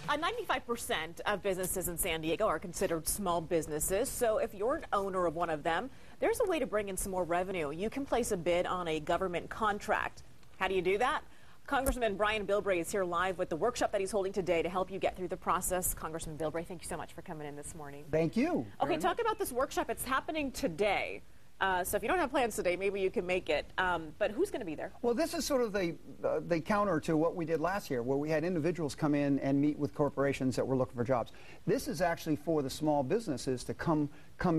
95% of businesses in San Diego are considered small businesses. So if you're an owner of one of them, there's a way to bring in some more revenue. You can place a bid on a government contract. How do you do that? Congressman Bilbray is here live with the workshop that he's holding today to help you get through the process. Congressman Bilbray, thank you so much for coming in this morning. Thank you. Okay, talk about this workshop. It's happening today. So if you don't have plans today, maybe you can make it. But who's going to be there? Well, this is sort of the counter to what we did last year, where we had individuals come in and meet with corporations that were looking for jobs. This is actually for the small businesses to come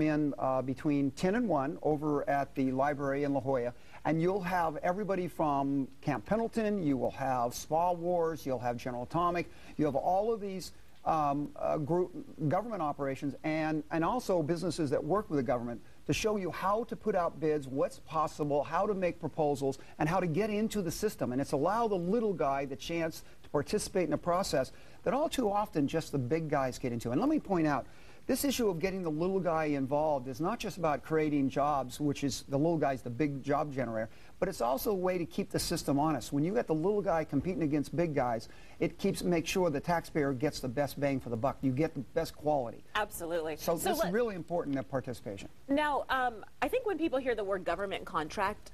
in between 10 and 1 over at the library in La Jolla. And you'll have everybody from Camp Pendleton, you will have Spa Wars, you'll have General Atomic, you have all of these government operations and also businesses that work with the government to show you how to put out bids, what's possible, how to make proposals, and how to get into the system. And it's allow the little guy the chance to participate in a process that all too often just the big guys get into. And let me point out, this issue of getting the little guy involved is not just about creating jobs, which is the little guy's the big job generator, but it's also a way to keep the system honest. When you got the little guy competing against big guys, it makes sure the taxpayer gets the best bang for the buck. You get the best quality. Absolutely. So this is really important, that participation. Now, I think when people hear the word government contract,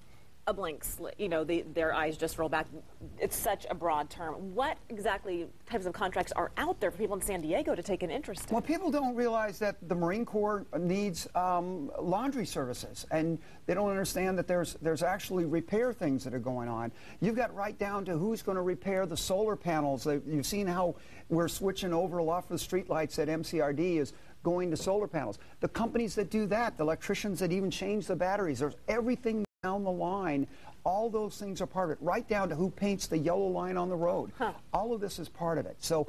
a blank slate, their eyes just roll back. It's such a broad term. What exactly types of contracts are out there for people in San Diego to take an interest in? Well, people don't realize that the Marine Corps needs laundry services, and they don't understand that there's actually repair things that are going on. You've got right down to who's going to repair the solar panels. You've seen how we're switching over a lot for the street lights at MCRD is going to solar panels. The companies that do that, the electricians that even change the batteries, there's everything down the line. All those things are part of it, right down to who paints the yellow line on the road. All of this is part of it. So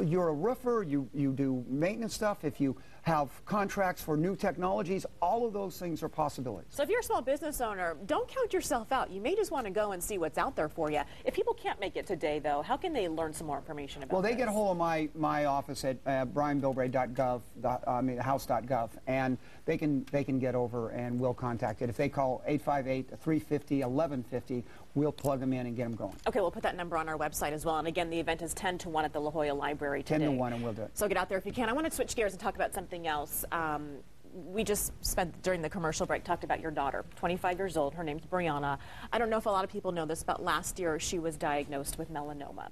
you're a roofer, you do maintenance stuff, if you have contracts for new technologies, all of those things are possibilities. So if you're a small business owner, don't count yourself out. You may just want to go and see what's out there for you. If people can't make it today, though, how can they learn some more information about this? Well, they get a hold of my office at brianbilbray.gov, house.gov, and they can get over and we'll contact it. If they call 858-350-1150, we'll plug them in and get them going. Okay, we'll put that number on our website as well. And again, the event is 10 to 1 at the La Jolla Library today. 10 to 1, and we'll do it. So get out there if you can. I want to switch gears and talk about something else. We just spent, during the commercial break, talked about your daughter, 25 years old. Her name's Brianna. I don't know if a lot of people know this, but last year she was diagnosed with melanoma.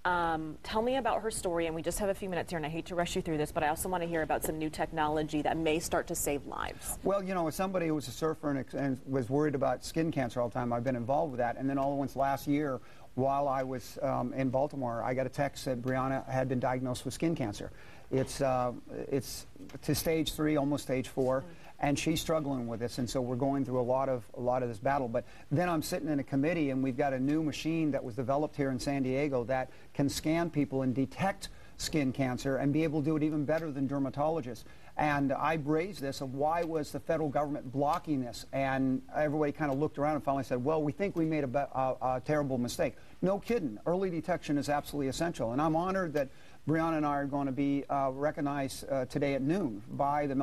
Tell me about her story, and we just have a few minutes here, and I hate to rush you through this, but I also want to hear about some new technology that may start to save lives. Well, as somebody who was a surfer and was worried about skin cancer all the time, I've been involved with that, and then all at once last year, while I was in Baltimore, I got a text that Brianna had been diagnosed with skin cancer. It's to stage 3, almost stage 4. And she's struggling with this, and so we're going through a lot of this battle. But then I'm sitting in a committee, and we've got a new machine that was developed here in San Diego that can scan people and detect skin cancer and be able to do it even better than dermatologists. And I raised this of why was the federal government blocking this, and everybody kind of looked around and finally said, well, we think we made a terrible mistake. No kidding. Early detection is absolutely essential, and I'm honored that Brianna and I are going to be recognized today at noon by the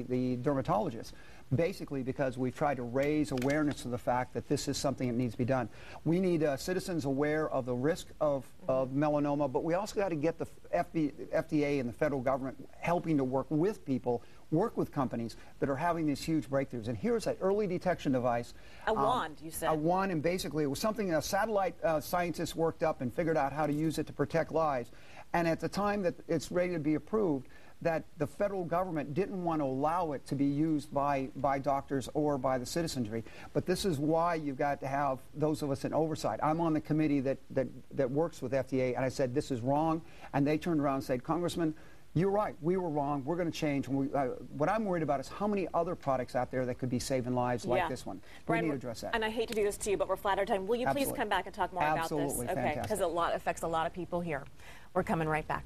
the dermatologist, basically because we've tried to raise awareness of the fact that this is something that needs to be done. We need citizens aware of the risk of melanoma, but we also got to get the FDA and the federal government helping to work with people, work with companies that are having these huge breakthroughs. And here's an early detection device. A wand, you said. A wand, and basically it was something a satellite scientist worked up and figured out how to use it to protect lives. And at the time that it's ready to be approved, that the federal government didn't want to allow it to be used by doctors or by the citizenry. But this is why you've got to have those of us in oversight. I'm on the committee that works with FDA, and I said, this is wrong. And they turned around and said, Congressman, you're right, we were wrong, we're going to change. What I'm worried about is how many other products out there that could be saving lives like this one. We need to address that. And I hate to do this to you, but we're flat out of time. Will you please come back and talk more about this? Absolutely, fantastic. Okay, because it affects a lot of people here. We're coming right back.